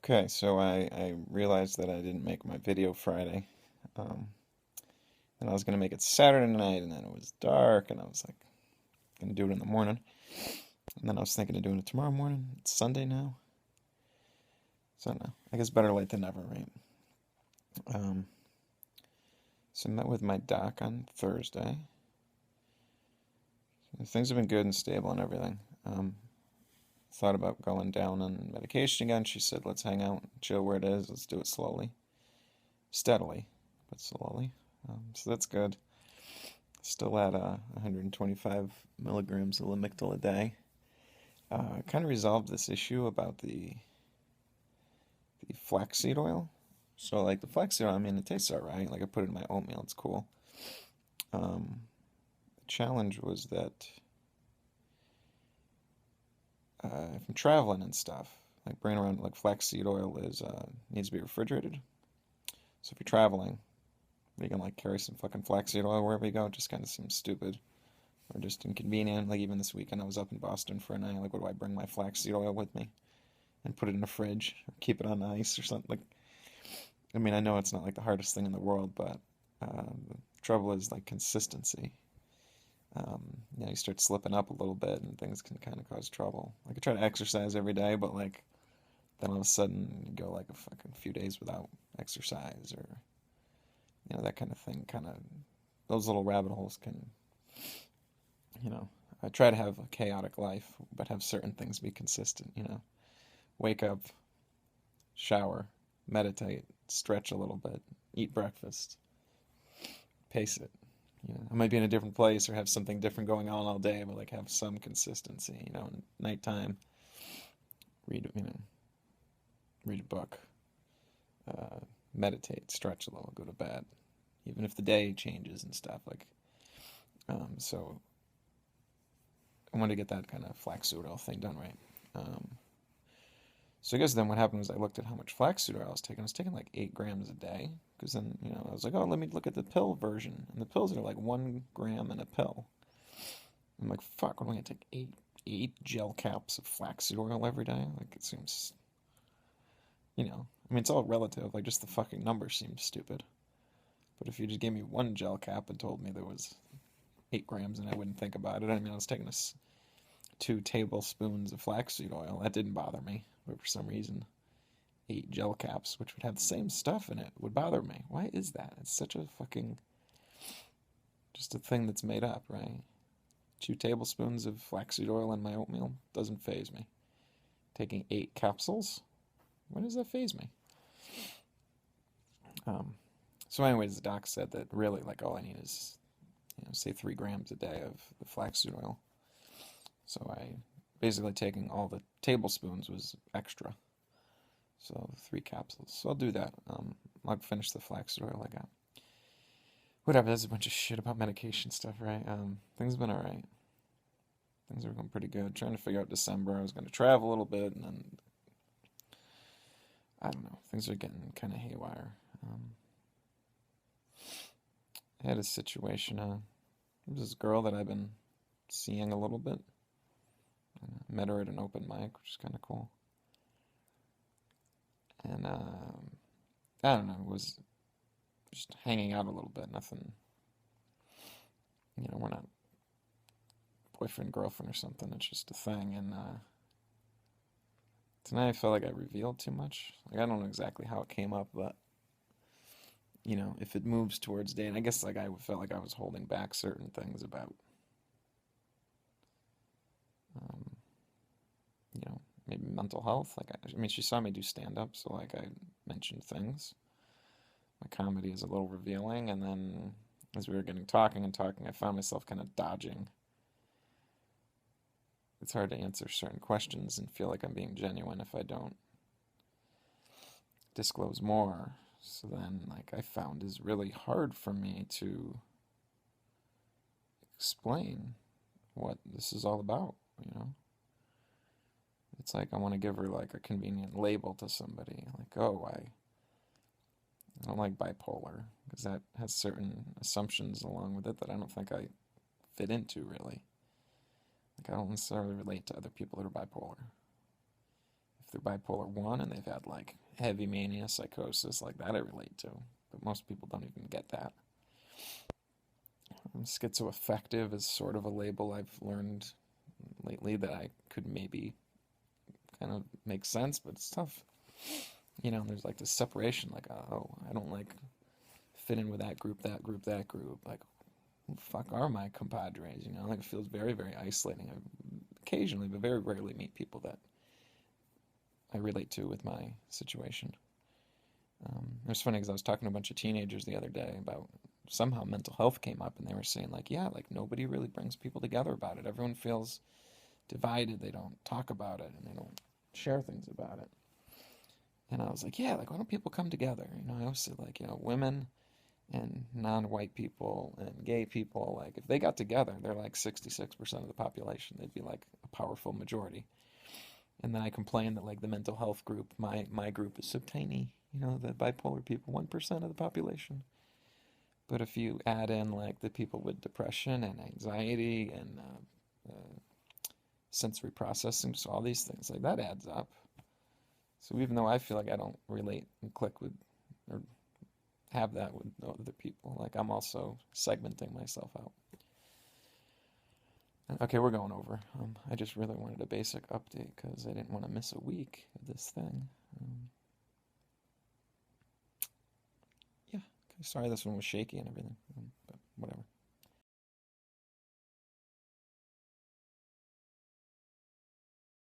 Okay, so I realized that I didn't make my video Friday. Um, and I was gonna make it Saturday night, and then it was dark, and I was like, gonna do it in the morning. And then I was thinking of doing it tomorrow morning. It's Sunday now. So no, I guess better late than never, right? Um, so I met with my doc on Thursday. Things have been good and stable and everything. Thought about going down on medication again. She said, let's hang out, chill where it is. Let's do it slowly, steadily, but slowly. So that's good. Still at 125 milligrams of Lamictal a day. Kind of resolved this issue about the flaxseed oil. So like the flaxseed oil, I mean, it tastes all right. Like I put it in my oatmeal, it's cool. The challenge was that if I'm traveling and stuff, like bringing around like flaxseed oil is needs to be refrigerated. So if you're traveling, you can like carry some fucking flaxseed oil wherever you go. It just kind of seems stupid or just inconvenient. Like even this weekend, I was up in Boston for a night. Like, what do I bring my flaxseed oil with me and put it in the fridge or keep it on ice or something? Like, I mean, I know it's not like the hardest thing in the world, but the trouble is like consistency. You start slipping up a little bit, and things can kind of cause trouble. Like, I try to exercise every day, but like then all of a sudden you go like a fucking few days without exercise or that kind of thing. Kind of those little rabbit holes can you know, I try to have a chaotic life, but have certain things be consistent, Wake up, shower, meditate, stretch a little bit, eat breakfast, pace it. I might be in a different place or have something different going on all day, but like have some consistency, nighttime, read, read a book, meditate, stretch a little, go to bed, even if the day changes and stuff. So I wanted to get that kind of flaxseed oil thing done right. So I guess then what happened was I looked at how much flaxseed oil I was taking. I was taking like 8 grams a day because then, I was like, oh, let me look at the pill version. And the pills are like 1 gram in a pill. I'm like, fuck, what am I going to take eight gel caps of flaxseed oil every day? Like, it seems, I mean, it's all relative. Like, just the fucking number seems stupid. But if you just gave me one gel cap and told me there was 8 grams and I wouldn't think about it, I mean, I was taking 2 tablespoons of flaxseed oil. That didn't bother me. But for some reason, 8 gel caps, which would have the same stuff in it, would bother me. Why is that? It's such a fucking, just a thing that's made up, right? 2 tablespoons of flaxseed oil in my oatmeal doesn't faze me. Taking 8 capsules? Why does that faze me? So anyways, the doc said that really, like, all I need is, say 3 grams a day of the flaxseed oil. So I basically taking all the tablespoons was extra. So 3 capsules. So I'll do that. I'll finish the flaxseed oil I got. Whatever, that's a bunch of shit about medication stuff, right? Things have been alright. Things are going pretty good. Trying to figure out December. I was going to travel a little bit, and then I don't know. Things are getting kind of haywire. I had a situation. There's this girl that I've been seeing a little bit. I met her at an open mic, which is kind of cool. And I don't know. It was just hanging out a little bit. Nothing. We're not boyfriend girlfriend or something. It's just a thing. And tonight I felt like I revealed too much. Like I don't know exactly how it came up, but if it moves towards dating, I guess like I felt like I was holding back certain things about, um, maybe mental health. Like I mean, she saw me do stand up, so like I mentioned things. My comedy is a little revealing, and then as we were getting talking and talking, I found myself kind of dodging. It's hard to answer certain questions and feel like I'm being genuine if I don't disclose more. So then, like, I found is really hard for me to explain what this is all about. It's like I want to give her like a convenient label to somebody, like, oh, I don't like bipolar, because that has certain assumptions along with it that I don't think I fit into really. Like I don't necessarily relate to other people that are bipolar. if they're bipolar 1 and they've had like heavy mania, psychosis, like that I relate to. But most people don't even get that. Schizoaffective is sort of a label I've learned lately that I could maybe kind of make sense, but it's tough. There's like this separation, like, oh, I don't like fit in with that group, that group, that group. Like, who the fuck are my compadres? Like it feels very, very isolating. I occasionally, but very rarely meet people that I relate to with my situation. It was funny because I was talking to a bunch of teenagers the other day about somehow mental health came up, and they were saying like, yeah, like nobody really brings people together about it. Everyone feels divided. They don't talk about it, and they don't share things about it. And I was like, yeah, like why don't people come together? I always said like, women and non-white people and gay people, like if they got together, they're like 66% of the population. They'd be like a powerful majority. And then I complained that like the mental health group, my group is so tiny, the bipolar people, 1% of the population. But if you add in like the people with depression and anxiety and sensory processing, just all these things, like that adds up. So even though I feel like I don't relate and click with or have that with other people, like I'm also segmenting myself out. Okay, we're going over. I just really wanted a basic update because I didn't want to miss a week of this thing. Yeah, okay, sorry this one was shaky and everything, but whatever.